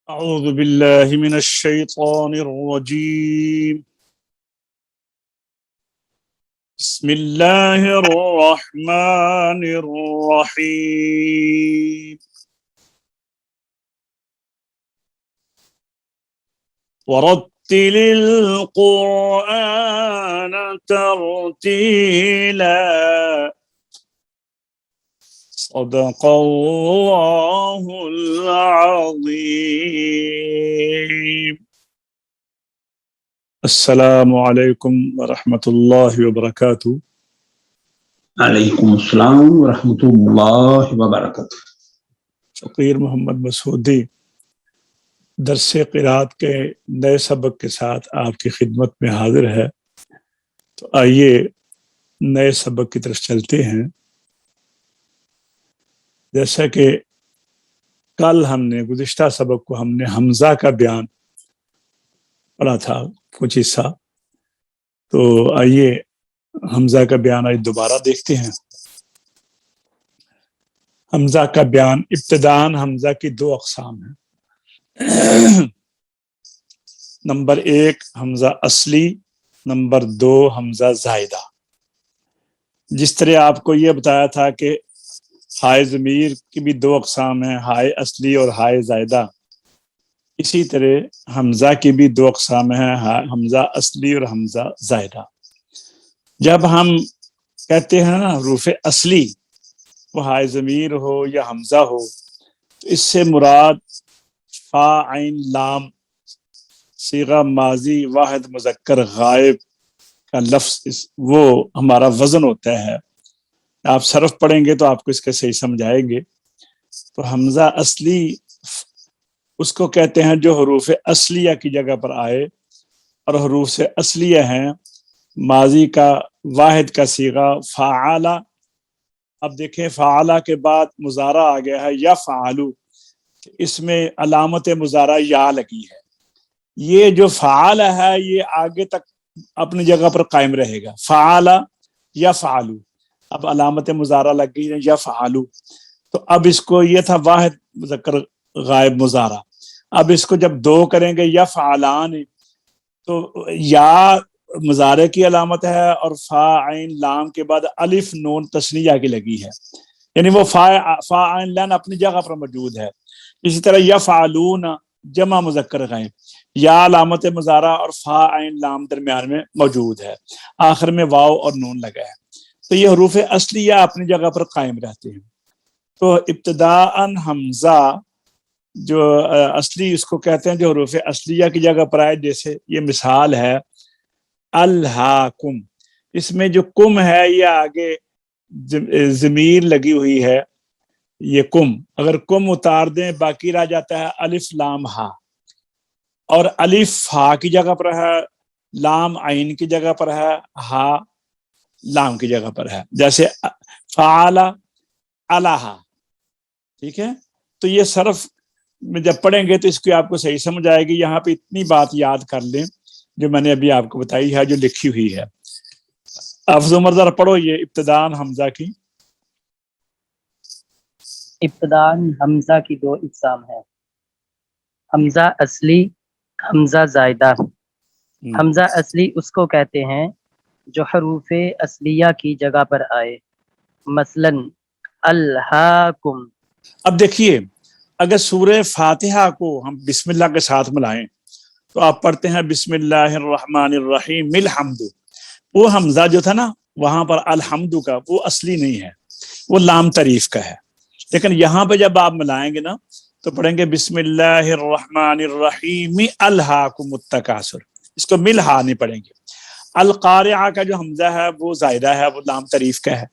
أعوذ بالله من الشيطان الرجيم. بسم الله الرحمن الرحيم. ورتل القرآن ترتيلا. صدق الله العظيم. السلام علیکم ورحمۃ اللہ وبرکاتہ. علیکم السلام ورحمۃ اللہ وبرکاتہ. فقیر محمد مسعودی درس قرات کے نئے سبق کے ساتھ آپ کی خدمت میں حاضر ہے. تو آئیے نئے سبق کی طرف چلتے ہیں. جیسا کہ کل ہم نے گزشتہ سبق کو ہم نے حمزہ کا بیان پڑھا تھا کچھ حصہ، تو آئیے حمزہ کا بیان آج دوبارہ دیکھتے ہیں. حمزہ کا بیان ابتداءً حمزہ کی دو اقسام ہیں. نمبر 1 حمزہ اصلی، نمبر 2 حمزہ زائدہ. جس طرح آپ کو یہ بتایا تھا کہ ہائے ضمیر کی بھی دو اقسام ہیں، ہائے اصلی اور ہائے زائدہ، اسی طرح حمزہ کی بھی دو اقسام ہیں، حمزہ اصلی اور حمزہ زائدہ. جب ہم کہتے ہیں نا حروف اصلی، وہ ہائے ضمیر ہو یا حمزہ ہو، تو اس سے مراد فا عین لام صیغہ ماضی واحد مذکر غائب کا لفظ وہ ہمارا وزن ہوتا ہے. آپ صرف پڑھیں گے تو آپ کو اس کا صحیح سمجھ آئیں گے. تو حمزہ اصلی اس کو کہتے ہیں جو حروف اصلیہ کی جگہ پر آئے، اور حروف اصلیہ ہیں ماضی کا واحد کا صیغہ فعالہ. اب دیکھیں فعالہ کے بعد مضارع آ گیا ہے یفعلو، اس میں علامت مضارع یا لگی ہے. یہ جو فعال ہے یہ آگے تک اپنی جگہ پر قائم رہے گا. فعال یفعلو، اب علامت مضارع لگ گئی ہے یفعلو. تو اب اس کو یہ تھا واحد مذکر غائب مضارع، اب اس کو جب دو کریں گے یفعلان، تو یا مضارع کی علامت ہے اور فا عین لام کے بعد الف نون تثنیہ کی لگی ہے، یعنی وہ فا عین لام اپنی جگہ پر موجود ہے. اسی طرح یفعلون جمع مذکر غائب، یا علامت مضارع اور فا عین لام درمیان میں موجود ہے، آخر میں واو اور نون لگا ہے. تو یہ حروف اصلیہ اپنی جگہ پر قائم رہتے ہیں. تو ابتداءً حمزہ جو اصلی اس کو کہتے ہیں جو حروف اصلیہ کی جگہ پر آئے. جیسے یہ مثال ہے الہاکم، اس میں جو کم ہے یہ آگے ضمیر لگی ہوئی ہے، یہ کم اگر کم اتار دیں باقی رہ جاتا ہے الف لام ہا، اور الف ہا کی جگہ پر ہے، لام عین کی جگہ پر ہے، ہا لام کی جگہ پر ہے. جیسے فعال الہ، ٹھیک ہے. تو یہ صرف میں جب پڑھیں گے تو اس کی آپ کو صحیح سمجھ آئے گی. یہاں پہ اتنی بات یاد کر لیں جو میں نے ابھی آپ کو بتائی ہے، جو لکھی ہوئی ہے. حفظ عمر ذرا پڑھو یہ ابتداء حمزہ کی. ابتداء حمزہ کی دو اقسام ہیں، حمزہ اصلی، حمزہ زائدہ. حمزہ اصلی اس کو کہتے ہیں جو حروف اصلیہ کی جگہ پر آئے، مثلا الہاکم. اب دیکھیے اگر سورہ فاتحہ کو ہم بسم اللہ کے ساتھ ملائیں تو آپ پڑھتے ہیں بسم اللہ الرحمن الرحیم الحمد. وہ حمزہ جو تھا نا وہاں پر الحمد کا وہ اصلی نہیں ہے، وہ لام تعریف کا ہے. لیکن یہاں پہ جب آپ ملائیں گے نا تو پڑھیں گے بسم اللہ الرحمن الرحیم الہاکم التکاثر، اس کو ملہا نہیں پڑھیں گے. القارعہ کا جو حمزہ ہے وہ زائدہ ہے، وہ لام تعریف کا ہے.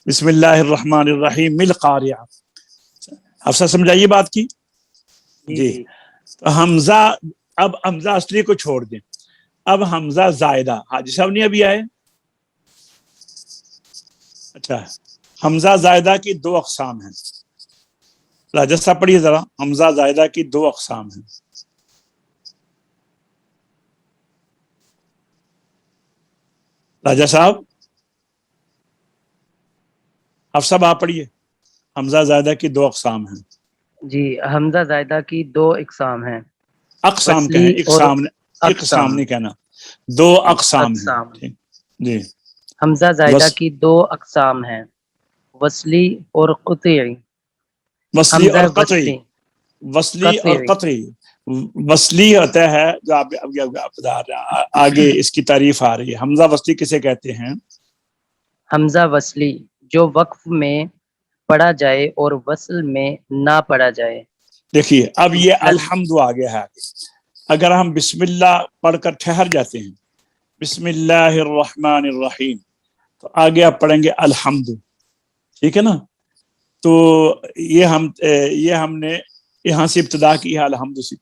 بسم اللہ الرحمن الرحیم القارعہ. افسر سمجھائیے بات کی جی. تو حمزہ، اب حمزہ اصلی کو چھوڑ دیں، اب حمزہ زائدہ. حاجی صاحب نہیں ابھی آئے؟ اچھا، حمزہ زائدہ کی دو اقسام ہیں. راجہ صاحب پڑھیے ذرا، حمزہ زائدہ کی دو اقسام ہیں. راجہ صاحب، افسر آپ پڑھیے. حمزہ زائدہ کی دو اقسام ہیں. جی حمزہ زائدہ کی دو اقسام ہیں، اقسام وصلی کہیں، اور اقسام اقسام اقسام۔ نہیں کہنا، دو اقسام ہیں، اقسام۔ ٹھیک جی۔ حمزہ زائدہ وص کی دو اقسام ہیں، وصلی اور قطعی۔ وصلی حمزہ اور قطعی، وصلی، وصلی اور قطعی۔ قطعی۔ وصلی ہوتا ہے جو آپ بتا رہے ہیں، آگے اس کی تعریف آ رہی ہے۔ حمزہ وصلی کسے کہتے ہیں؟ حمزہ وصلی جو وقف میں پڑھا جائے اور وصل میں نہ پڑھا جائے۔ دیکھیے اب یہ مثلاً الحمد آ گیا ہے آگے، اگر ہم بسم اللہ پڑھ کر ٹھہر جاتے ہیں، بسم اللہ الرحمن الرحیم، تو آگے آپ پڑھیں گے الحمد، ٹھیک ہے نا؟ تو یہ ہم نے یہاں سے ابتدا کی ہے الحمد سے،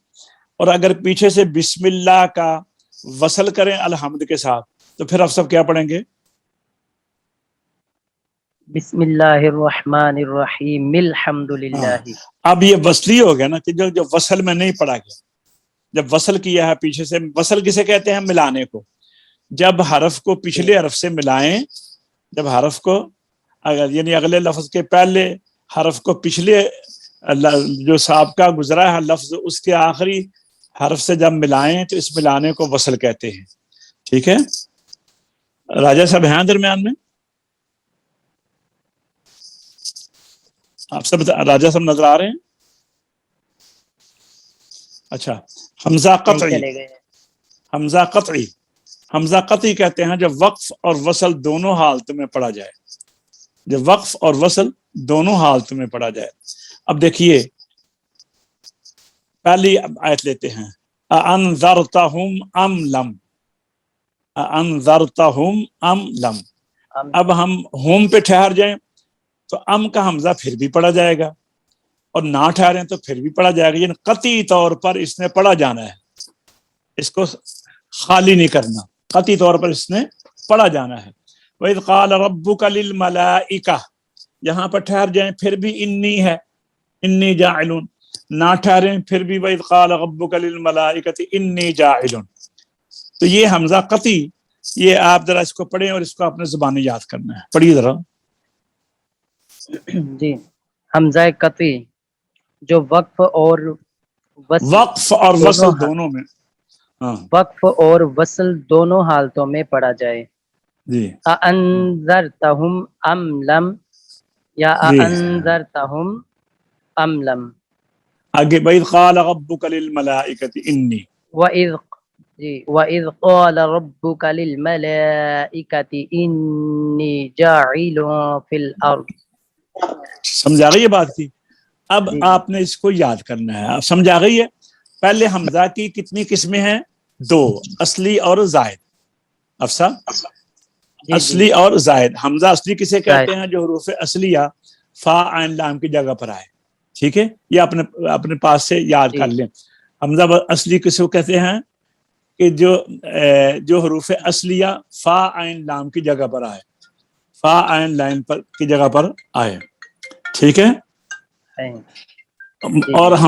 اور اگر پیچھے سے بسم اللہ کا وصل کریں الحمد کے ساتھ تو پھر آپ سب کیا پڑھیں گے؟ بسم اللہ الرحمن الرحیم الحمد ہاں، للہ۔ اب یہ وصلی ہو گیا نا کہ جو وصل میں نہیں پڑھا گیا، جب وصل کیا ہے پیچھے سے، وصل کسے کہتے ہیں؟ ملانے کو۔ جب حرف کو پچھلے حرف سے ملائیں، جب حرف کو اگر یعنی اگلے لفظ کے پہلے حرف کو پچھلے جو سابقہ گزرا ہے لفظ اس کے آخری حرف سے جب ملائیں تو اس ملانے کو وصل کہتے ہیں، ٹھیک ہے؟ راجہ صاحب ہیں درمیان میں؟ آپ سب راجہ صاحب نظر آ رہے ہیں؟ اچھا، حمزہ نہیں قطعی، چلے گئے۔ حمزہ قطعی، حمزہ قطعی کہتے ہیں جب وقف اور وصل دونوں حالتوں میں پڑھا جائے، جب وقف اور وصل دونوں حالتوں میں پڑھا جائے۔ اب دیکھیے پہلی آیت لیتے ہیں، اَأَنذَرْتَهُمْ أَمْ لَمْ، اَأَنذَرْتَهُمْ أَمْ لَمْ۔ اب ہم ہوم پہ ٹھہر جائیں تو ام کا حمزہ پھر بھی پڑھا جائے گا، اور نہ ٹھہریں تو پھر بھی پڑھا جائے گا، یعنی قطعی طور پر اس نے پڑھا جانا ہے، اس کو خالی نہیں کرنا، قطعی طور پر اس نے پڑھا جانا ہے۔ وَإِذْ قَالَ رَبُّكَ لِلْمَلَائِكَةِ، یہاں پر ٹھہر جائیں پھر بھی انی ہے، انی جاعلون، نہ ٹھہریں پھر بھی وَإِذْ قَالَ رَبُّكَ لِلْمَلَائِكَةِ انی جاعلون۔ تو یہ حمزہ قطعی، یہ آپ ذرا اس کو پڑھیں اور اس کو اپنے زبانی یاد کرنا ہے، پڑھیے ذرا۔ جی حمزہ قطعی جو وقف اور وصل وقف اور وصل دونوں میں، ہاں وقف اور وصل دونوں حالتوں میں پڑھا جائے۔ جی اَأَنذَرْتَهُمْ أَمْ لَمْ یا جی، اَأَنذَرْتَهُمْ أَمْ لَمْ۔ آگے وَإِذْ قَالَ رَبُّكَ لِلْمَلَائِكَةِ إِنِّي، وَإِذْ قَالَ رَبُّكَ لِلْمَلَائِكَةِ إِنِّي جَاعِلٌ فِي الْأَرْضِ۔ سمجھ آ گئی ہے بات کی؟ اب جی آپ نے اس کو یاد کرنا ہے، اب سمجھ آ گئی ہے؟ پہلے حمزہ کی کتنی قسمیں ہیں؟ دو، اصلی اور زائد۔ افسا، جی اصلی اور زائد۔ حمزہ اصلی کسے زائد۔ کہتے ہیں؟ جو حروف اصلیہ فا عین لام کی جگہ پر آئے، ٹھیک ہے؟ یہ اپنے پاس سے یاد جی کر لیں۔ حمزہ اصلی کسے کہتے ہیں؟ کہ جو حروف اصلیہ فا عین لام کی جگہ پر آئے، فا عین لام پر کی جگہ پر آئے، ٹھیک ہے؟ جی اور جی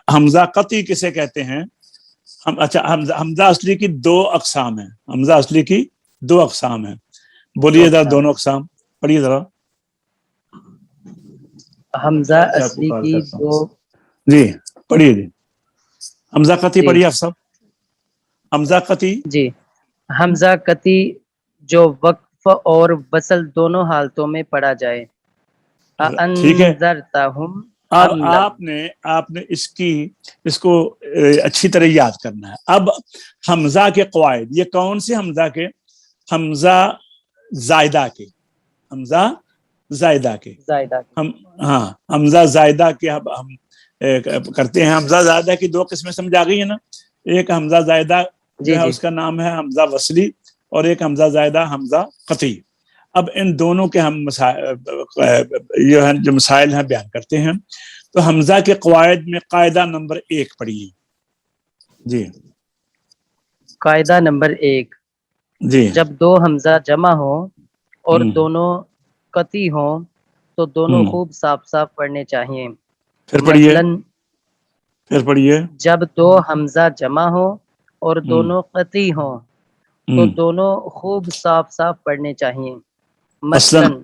حمزہ قطعی کسے کہتے ہیں؟ اچھا، حمزہ اصلی کی دو اقسام ہیں، حمزہ اصلی کی دو اقسام ہیں، بولیے ذرا دونوں اقسام، پڑھیے ذرا۔ حمزہ اصلی کی دو، جی پڑھیے جی، حمزہ قطعی جی پڑھیے آپ سب، حمزہ قطعی۔ جی حمزہ قطعی جو وقف اور وصل دونوں حالتوں میں پڑھا جائے۔ ٹھیک ہے، اَأَنذَرْتَهُمْ اب أَمْ لَمْ۔ آپ نے اس کو اچھی طرح یاد کرنا ہے۔ اب حمزہ کے قواعد، یہ کون سے حمزہ کے؟ حمزہ زائدہ کے، حمزہ زائدہ کے، زائدہ ہم ہاں حمزہ زائدہ کے ہم کرتے ہیں۔ حمزہ زائدہ کی دو قسمیں سمجھ آ گئی ہیں نا؟ ایک حمزہ زائدہ جو جی ہے جی اس کا نام ہے حمزہ وصلی، اور ایک حمزہ زائدہ حمزہ قطعی۔ اب ان دونوں کے ہم جو مسائل ہیں بیان کرتے ہیں۔ تو حمزہ کے قواعد میں قاعدہ نمبر 1 پڑھیے جی۔ قاعدہ نمبر 1، جی جب دو حمزہ جمع ہو اور دونوں قطعی ہوں تو دونوں خوب صاف صاف پڑھنے چاہیے۔ پھر پڑھیے، مثلاً پھر پڑھیے۔ جب دو حمزہ جمع ہو اور دونوں قطعی ہوں تو دونوں خوب صاف صاف پڑھنے چاہیے۔ مثلاً مثلاً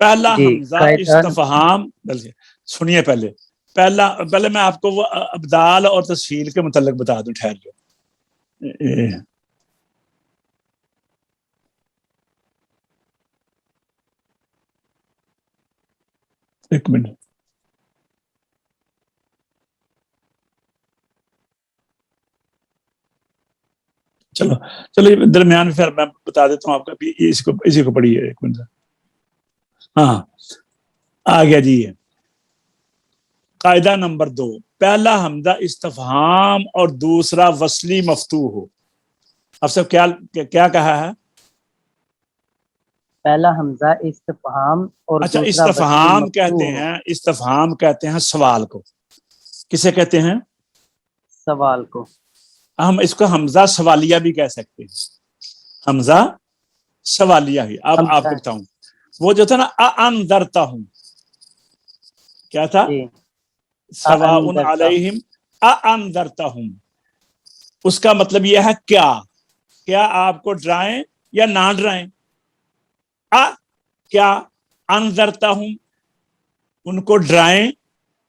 پہلا جی حمزہ قاعدہ استفہام، بلکہ سنیے پہلے میں آپ کو وہ ابدال اور تسہیل کے متعلق بتا دوں، ٹھہر جاؤ. ایک منٹ. چلو درمیان میں پھر میں بتا دیتا ہوں آپ کا، اسی کو پڑھیے ایک منٹ. ہاں آ گیا جی. یہ قاعدہ نمبر 2، پہلا حمزہ استفہام اور دوسرا وصلی مفتوح ہو. اب سب کیا کہا ہے؟ پہلا حمزہ استفہام اور اچھا، دوسرا وصلی استفہام مفتوح کہتے ہو. ہیں، استفہام کہتے ہیں سوال کو. کسے کہتے ہیں؟ سوال کو. ہم اس کو حمزہ سوالیہ بھی کہہ سکتے ہیں، حمزہ سوالیہ ہی. اب آپ حمزہ کو بتاؤں، وہ جو تھا نا انذرتا ہوں، کیا تھا؟ جی سواء انذرتا ہوں. علیہم انذرتا ہوں. اس کا مطلب یہ ہے کیا آپ کو ڈرائیں یا نہ ڈرائیں. کیا انذرتا ہوں، ان کو ڈرائیں.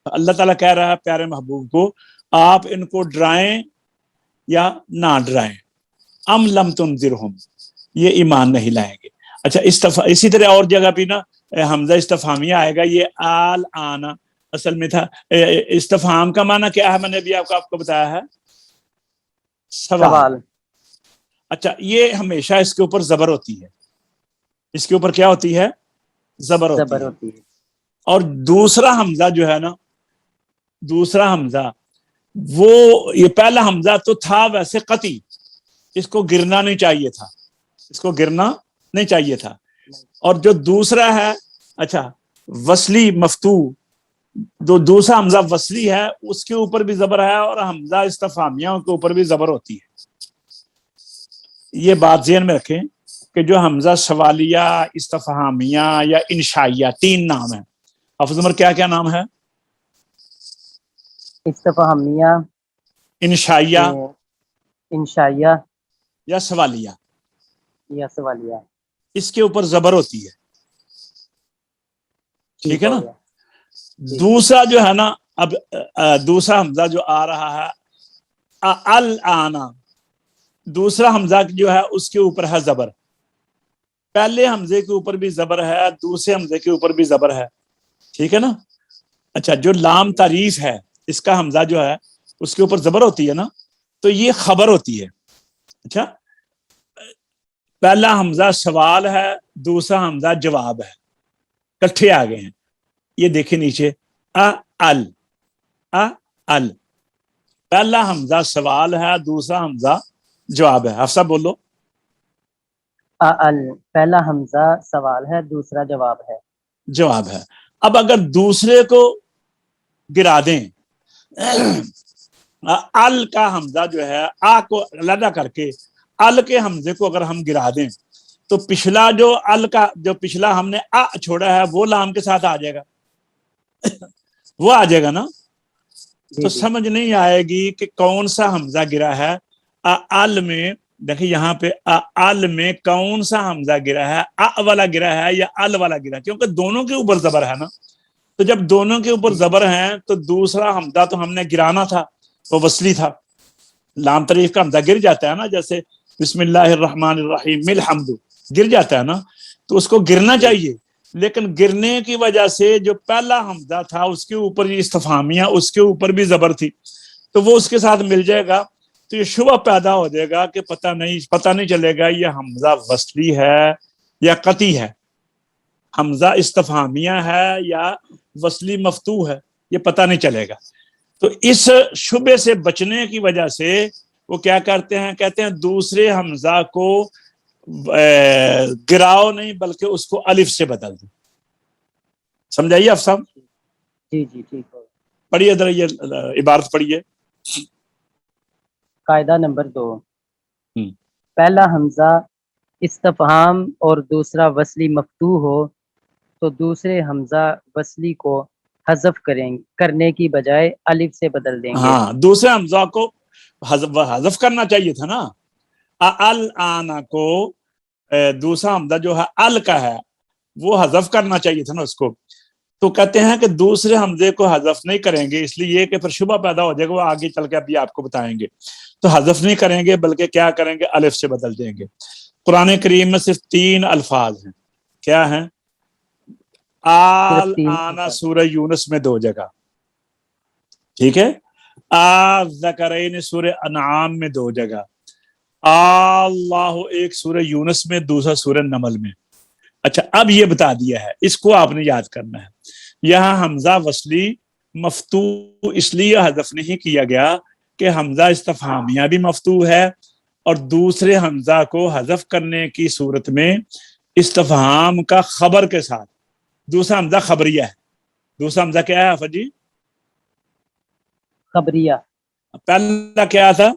اللہ تعالیٰ کہہ رہا ہے پیارے محبوب کو، آپ ان کو ڈرائیں یا نہ ڈرائیں. ام لم تنذرہم، یہ ایمان نہیں لائیں گے. اچھا اسی طرح اور جگہ بھی نا حمزہ استفہامیہ آئے گا. یہ آل آنا اصل میں تھا استفہام کا معنی کیا ہے، میں نے بھی آپ کو بتایا ہے، سوال. اچھا، یہ ہمیشہ اس کے اوپر زبر ہوتی ہے. اس کے اوپر کیا ہوتی ہے؟ زبر ہوتی ہے. اور دوسرا حمزہ جو ہے نا، دوسرا حمزہ وہ، یہ پہلا حمزہ تو تھا ویسے قطعی، اس کو گرنا نہیں چاہیے تھا، اس کو گرنا نہیں چاہیے تھا. اور جو دوسرا ہے، اچھا وصلی مفتوح، جو دوسرا حمزہ وصلی ہے اس کے اوپر بھی زبر ہے، اور حمزہ استفہامیہ کے اوپر بھی زبر ہوتی ہے. یہ بات ذہن میں رکھیں کہ جو حمزہ سوالیہ، استفہامیہ یا انشائیہ، 3 نام ہیں. حافظ عمر کیا نام ہے؟ استفہامیہ، انشائیہ انشائیہ یا سوالیہ. یا سوالیہ. اس کے اوپر زبر ہوتی ہے، ٹھیک ہے نا. دوسرا جو ہے نا، اب دوسرا حمزہ جو آ رہا ہے الآنا، دوسرا حمزہ جو ہے اس کے اوپر ہے زبر. پہلے حمزے کے اوپر بھی زبر ہے، دوسرے حمزے کے اوپر بھی زبر ہے، ٹھیک ہے نا. اچھا، جو لام تعریف ہے اس کا حمزہ جو ہے اس کے اوپر زبر ہوتی ہے نا، تو یہ خبر ہوتی ہے. اچھا، پہلا حمزہ سوال ہے، دوسرا حمزہ جواب ہے، کٹھے آ گئے ہیں. یہ دیکھیں نیچے، ال. پہلا حمزہ سوال ہے، دوسرا حمزہ جواب ہے. حفصہ بولو. پہلا حمزہ سوال ہے، دوسرا جواب ہے. اب اگر دوسرے کو گرا دیں، ال کا حمزہ جو ہے آ کو علیحدہ کر کے ال کے حمزے کو اگر ہم گرا دیں، تو پچھلا جو ال کا جو پچھلا ہم نے آ چھوڑا ہے وہ لام کے ساتھ آ جائے گا، وہ آ جائے گا نا. تو سمجھ نہیں آئے گی کہ کون سا حمزہ گرا ہے. ال میں دیکھیں، یہاں پہ ال میں کون سا حمزہ گرا ہے، والا گرا ہے یا ال والا گرا ہے، کیونکہ دونوں کے اوپر زبر ہے نا. تو جب دونوں کے اوپر زبر ہیں تو دوسرا حمزہ تو ہم نے گرانا تھا، وہ وصلی تھا. لام تعریف کا حمزہ گر جاتا ہے نا، جیسے بسم اللہ الرحمن الرحیم الحمد گر جاتا ہے نا، تو اس کو گرنا چاہیے. لیکن گرنے کی وجہ سے جو پہلا حمزہ تھا اس کے اوپر یہ استفہامیہ، اس کے اوپر بھی زبر تھی، تو وہ اس کے ساتھ مل جائے گا. تو یہ شبہ پیدا ہو جائے گا کہ پتہ نہیں چلے گا یہ حمزہ وصلی ہے یا قطعی ہے، حمزہ استفہامیہ ہے یا وصلی مفتوح ہے، یہ پتہ نہیں چلے گا. تو اس شبے سے بچنے کی وجہ سے وہ کیا کرتے ہیں، کہتے ہیں دوسرے حمزہ کو گراؤ نہیں بلکہ اس کو الف سے بدل دو. سمجھائیے آپ صاحب. جی ٹھیک ہے. پڑھیے ذرا یہ عبارت پڑھیے. قاعدہ نمبر 2، پہلا حمزہ استفہام اور دوسرا وصلی مفتوح ہو تو دوسرے حمزہ وصلی کو حذف کرنے کی بجائے الف سے بدل دیں گے. ہاں، دوسرے حمزہ کو حذف کرنا چاہیے تھا نا. الآنا کو دوسرا حمزہ جو ہے ال کا ہے، وہ حذف کرنا چاہیے تھا نا اس کو. تو کہتے ہیں کہ دوسرے حمزے کو حذف نہیں کریں گے، اس لیے کہ پھر شبہ پیدا ہو جائے گا، وہ آگے چل کے ابھی آپ کو بتائیں گے. تو حذف نہیں کریں گے بلکہ کیا کریں گے، الف سے بدل دیں گے. قرآن کریم میں صرف 3 الفاظ ہیں. کیا ہیں؟ آل آنا سورہ یونس میں 2 جگہ، ٹھیک ہے. ذکرین سورہ انعام میں 2 جگہ، اللہ ایک سورہ یونس میں، دوسرا سورہ نمل میں. اچھا اب یہ بتا دیا ہے، اس کو آپ نے یاد کرنا ہے. یہاں حمزہ وصلی مفتوح اس لیے حذف نہیں کیا گیا کہ حمزہ استفہامیہ بھی مفتوح ہے، اور دوسرے حمزہ کو حذف کرنے کی صورت میں استفہام کا خبر کے ساتھ دوسرا حمزہ خبریہ ہے. دوسرا حمزہ کیا ہے حافظ جی؟ خبریہ. پہلا کیا تھا؟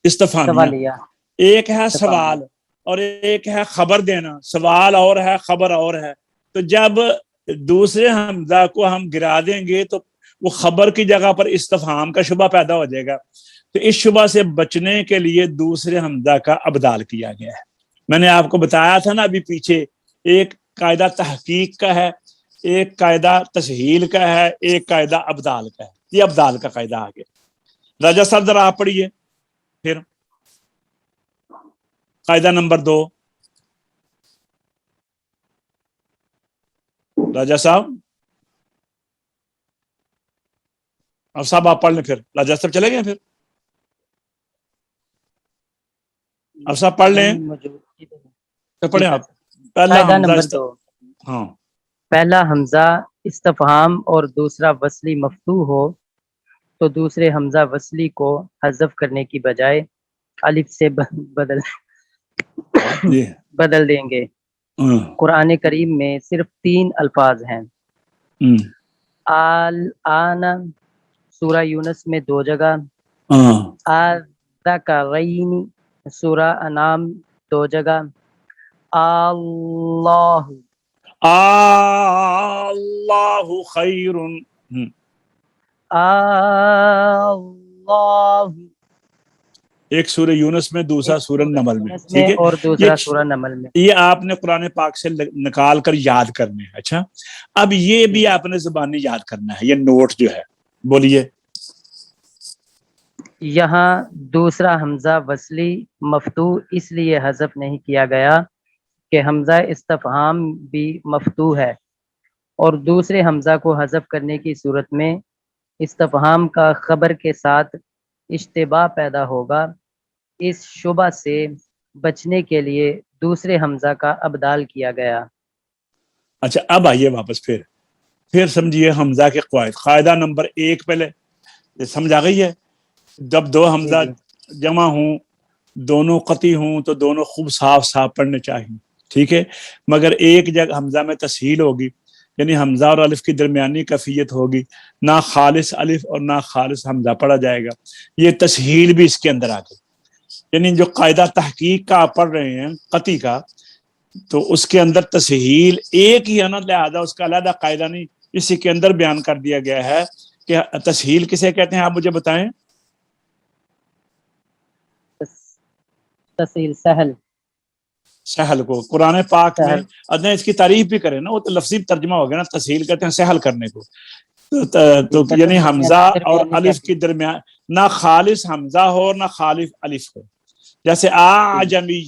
استفہامیہ. ایک ہے سوال اور ایک ہے خبر دینا. سوال اور ہے، خبر اور ہے. تو جب دوسرے حمزہ کو ہم گرا دیں گے تو وہ خبر کی جگہ پر استفہام کا شبہ پیدا ہو جائے گا. تو اس شبہ سے بچنے کے لیے دوسرے حمزہ کا ابدال کیا گیا ہے. میں نے آپ کو بتایا تھا نا ابھی پیچھے، ایک قاعدہ تحقیق کا ہے، ایک قاعدہ تسہیل کا ہے، ایک قاعدہ ابدال کا ہے. یہ ابدال کا قاعدہ آگے. راجہ صاحب ذرا آپ پڑھیے پھر قاعدہ نمبر 2. راجہ صاحب، اب صاحب آپ پڑھ لیں. پھر راجہ صاحب چلے گئے، پھر اب صاحب پڑھ لیں. پڑھیں آپ. پہلا قاعدہ حمزہ نمبر 2. ہاں، پہلا حمزہ استفہام اور دوسرا وصلی مفتوح ہو تو دوسرے حمزہ وصلی کو حذف کرنے کی بجائے الف سے بدل دیں گے. قرآن کریم میں صرف 3 الفاظ ہیں. آل سورہ یونس میں 2 جگہ، ذکرین سورہ انعام 2 جگہ، اللہ خیر، اللہ ایک سورہ یونس میں، دوسرا سورہ نمل میں. یونس ٹھیک ہے، اور دوسرا سورہ نمل میں. یہ آپ نے قرآن پاک سے نکال کر یاد کرنے ہیں. اچھا اب یہ بھی آپ نے زبانی یاد کرنا ہے، یہ نوٹ جو ہے. بولیے. یہاں دوسرا حمزہ وصلی مفتوح اس لیے حذف نہیں کیا گیا کہ حمزہ استفہام بھی مفتوح ہے، اور دوسرے حمزہ کو حذف کرنے کی صورت میں استفہام کا خبر کے ساتھ اشتباہ پیدا ہوگا. اس شبہ سے بچنے کے لیے دوسرے حمزہ کا ابدال کیا گیا. اچھا اب آئیے واپس پھر سمجھیے حمزہ کے قواعد. قاعدہ نمبر 1 پہلے سمجھ آ گئی ہے. جب 2 حمزہ جمع ہوں، دونوں قطعی ہوں، تو دونوں خوب صاف صاف پڑھنے چاہیے. ٹھیک ہے، مگر ایک جگہ حمزہ میں تسہیل ہوگی، یعنی حمزہ اور الف کی درمیانی کیفیت ہوگی. نہ خالص الف اور نہ خالص حمزہ پڑھا جائے گا. یہ تسہیل بھی اس کے اندر آ گئی. یعنی جو قاعدہ تحقیق کا آپ پڑھ رہے ہیں قطعی کا، تو اس کے اندر تسہیل ایک ہی ہے نا، لہذا اس کا علیحدہ قاعدہ نہیں، اسی کے اندر بیان کر دیا گیا ہے کہ تسہیل کسے کہتے ہیں. آپ مجھے بتائیں. تسہیل سہل کو قرآن پاک میں سہل. ادھر اس کی تعریف بھی کریں نا، وہ تو لفظی ترجمہ ہو گیا نا. تسہیل کہتے ہیں سہل کرنے کو. تو یعنی حمزہ اور الف کی درمیان نہ خالص حمزہ ہو نہ خالص الف ہو. جیسے آجمی،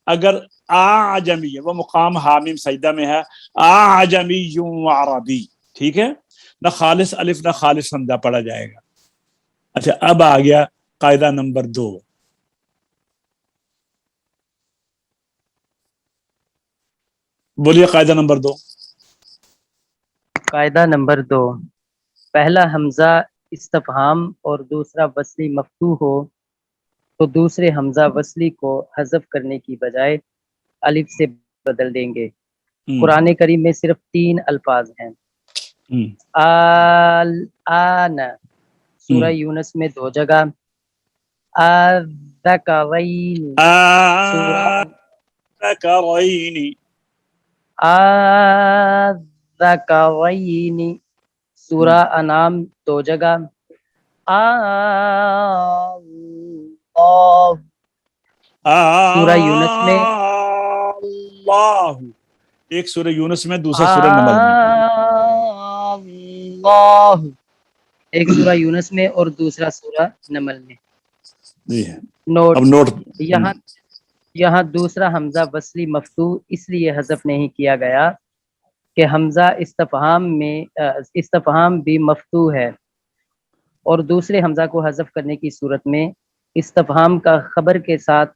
اگر آجمی، وہ مقام حامیم سجدہ میں ہے، آجمی عربی، ٹھیک ہے، نہ خالص الف نہ خالص حمزہ پڑھا جائے گا. اچھا اب آ گیا قاعدہ نمبر 2. بولیے قاعدہ نمبر 2. قاعدہ نمبر 2. پہلا حمزہ استفہام اور دوسرا وصلی مفتوح ہو تو دوسرے حمزہ وصلی کو حذف کرنے کی بجائے الف سے بدل دیں گے. قرآن کریم میں صرف 3 الفاظ ہیں. آن سورہ یونس میں 2 جگہ، ذکرین سورہ انعام 2 جگہ، سورہ یونس میں ایک سورہ یونس میں، دوسرا سورہ نمل میں. اللہ، ایک سورہ یونس میں اور دوسرا سورہ نمل میں. جی نوٹ، اب نوٹ. یہاں دوسرا حمزہ وصلی مفتوح اس لیے حذف نہیں کیا گیا کہ حمزہ استفہام بھی مفتوح ہے، اور دوسرے حمزہ کو حذف کرنے کی صورت میں استفہام کا خبر کے ساتھ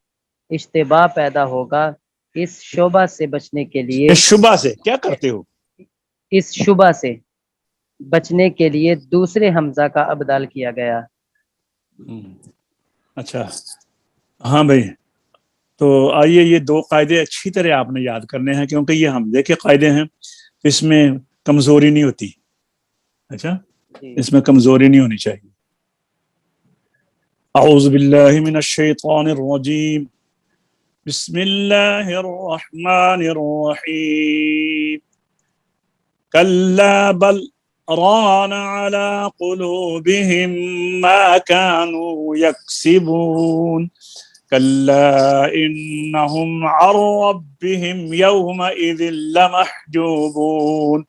اشتباہ پیدا ہوگا. اس شبہ سے بچنے کے لیے اس شبہ سے کیا کرتے ہو؟ اس شبہ سے بچنے کے لیے دوسرے حمزہ کا ابدال کیا گیا. اچھا ہاں بھائی، تو آئیے یہ دو قاعدے اچھی طرح آپ نے یاد کرنے ہیں، کیونکہ یہ حمزے کے قاعدے ہیں، اس میں کمزوری نہیں ہوتی. اچھا اس میں کمزوری نہیں ہونی چاہیے. اعوذ باللہ من الشیطان الرجیم، بسم اللہ الرحمن الرحیم. کلا بل ران على قلوبهم ما كانوا يكسبون. كلا إنهم عن ربهم يومئذ لمحجوبون.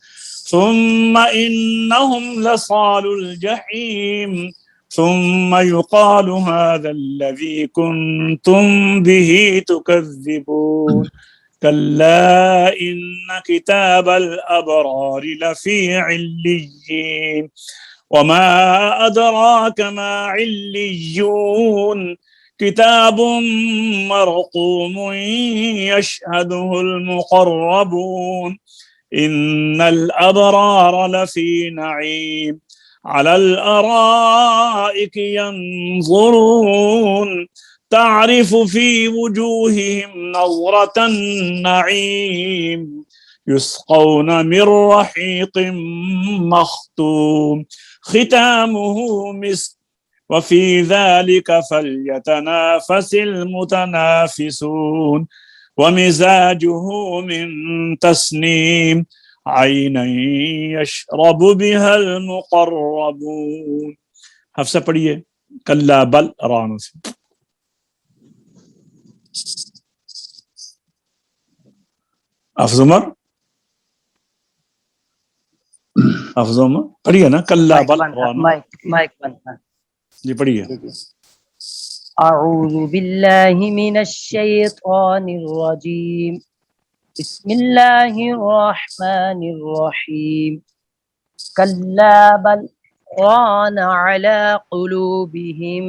ثم إنهم لصال الجحيم. ثم يقال هذا الذي كنتم به تكذبون. كلا إن كتاب الأبرار لفي عليين. وما أدراك ما عليون. كتاب مرقوم يشهده المقربون. إن الأبرار لفي نعيم على الأرائك ينظرون. تعرف في وجوههم نظرة النعيم. يسقون من رحيق مختوم ختامه مسك وفي ذلك فليتنافس المتنافسون. ومزاجه من تسنيم. عينا يشرب بها المقربون. حفصہ پڑھیے کلا بل ران سے. حفظ عمر پڑھیے نا کلا بل ران. مائک بند. جی پڑھیے. اعوذ باللہ من الشیطان الرجیم، بسم اللہ الرحمن الرحیم. کلا بل ران على قلوبهم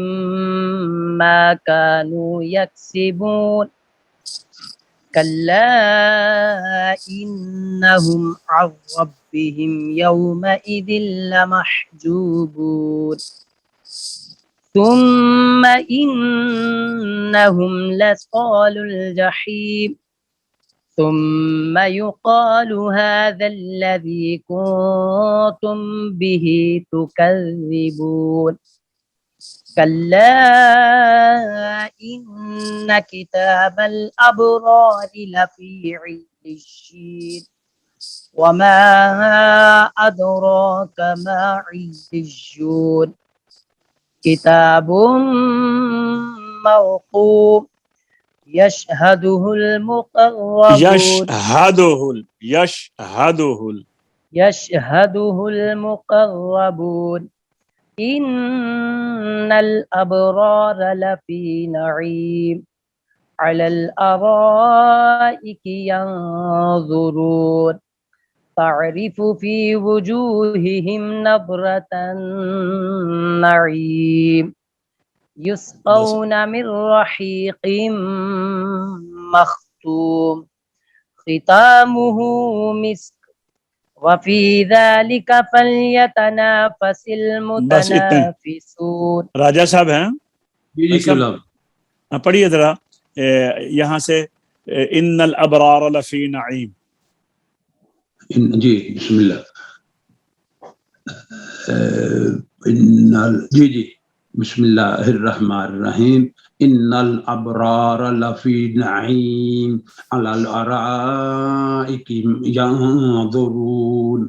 ما كانوا يكسبون. كلا إنهم عن ربهم يومئذ لمحجوبون. ثم إنهم لصال الجحيم. ثم يقال هذا الذي كنتم به تكذبون. كلا إن كتاب الأبرار لفي عليين. وما أدراك ما عليون. كتاب مرقوم يشهده المقربون. إن الأبرار لفي نعيم على الأرائك ينظرون. تعرف في وجوههم نظرة النعيم. يسقون من رحيق مختوم ختامه مسك وفي ذلك فليتنافس المتنافسون. راجہ صاحب ہیں؟ جی پڑھیے ذرا یہاں سے ان الابرار لفی نعیم. جی بسم اللہ. جی بسم اللہ الرحمن الرحیم. ان الابرار لفی نعیم علی الارائک ینظرون.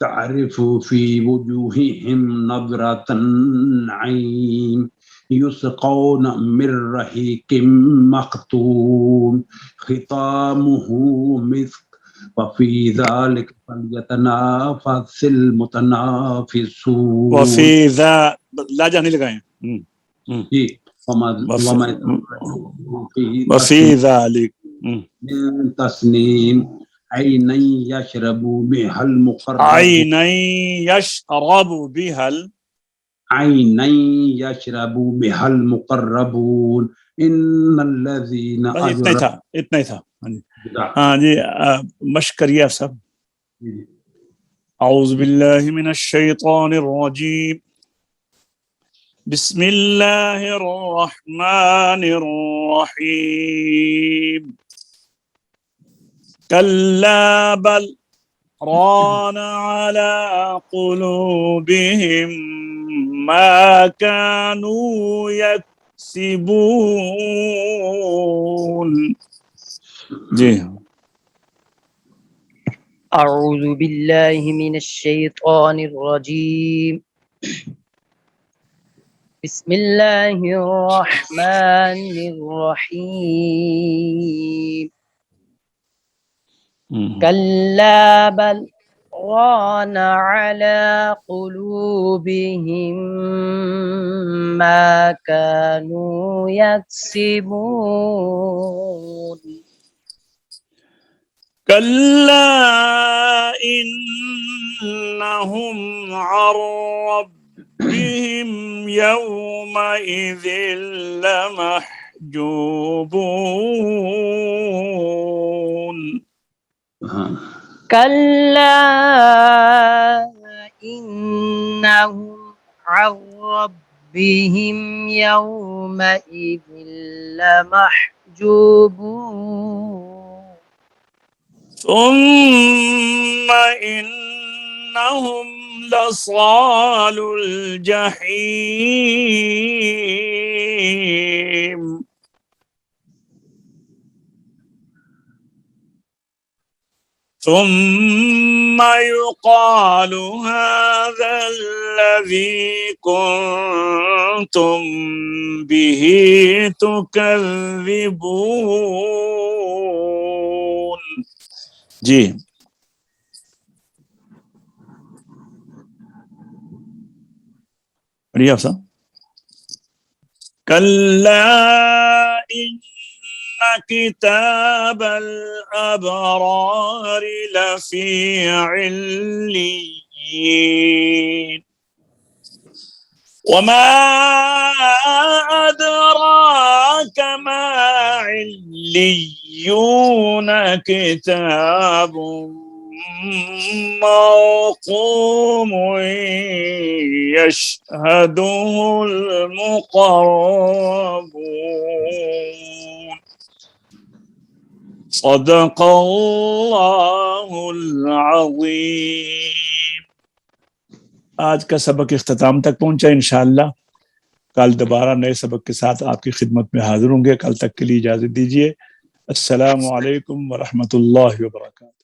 تعرف فی وجوہہم نظرۃ النعیم. یسقون من رحیق مختوم ختامہ مسک وفي ذلك فليتنافس المتنافسون. وفی ذا لاجہ نہیں لگائیں. جی وفی ذالک من تسنیم عینا یشرب بها المقربون عینا یشرب بها عینا یشرب بها المقربون ان الذین بس اتنا ہی تھا، اتنا ہی تھا. ہاں جی مشق کریے آپ سب. اعوذ باللہ من الشیطان الرجیم، بسم اللہ الرحمن الرحیم. کلا بل ران على قلوبهم ما كانوا يكسبون. جی أعوذ بالله من الشيطان الرجيم. بسم الله الرحمن الرحيم. كلا بل ران على قلوبهم ما كانوا يكسبون. كلا إنهم عن ربهم يومئذ لمحجوبون. كلا إنهم عن ربهم يومئذ لمحجوبون. ثم إنهم لصال الجحيم. ثم يقال هذا الذي كنتم به تكذبون. جی پڑھیے آپ صاحب. كلا إن كتاب الأبرار لفي عليين. وما أدراك ما عليون كتاب موقوم يشهده المقربون. صدق اللہ العظیم. آج کا سبق اختتام تک پہنچا. انشاءاللہ کل دوبارہ نئے سبق کے ساتھ آپ کی خدمت میں حاضر ہوں گے. کل تک کے لیے اجازت دیجیے. السلام علیکم ورحمۃ اللہ وبرکاتہ.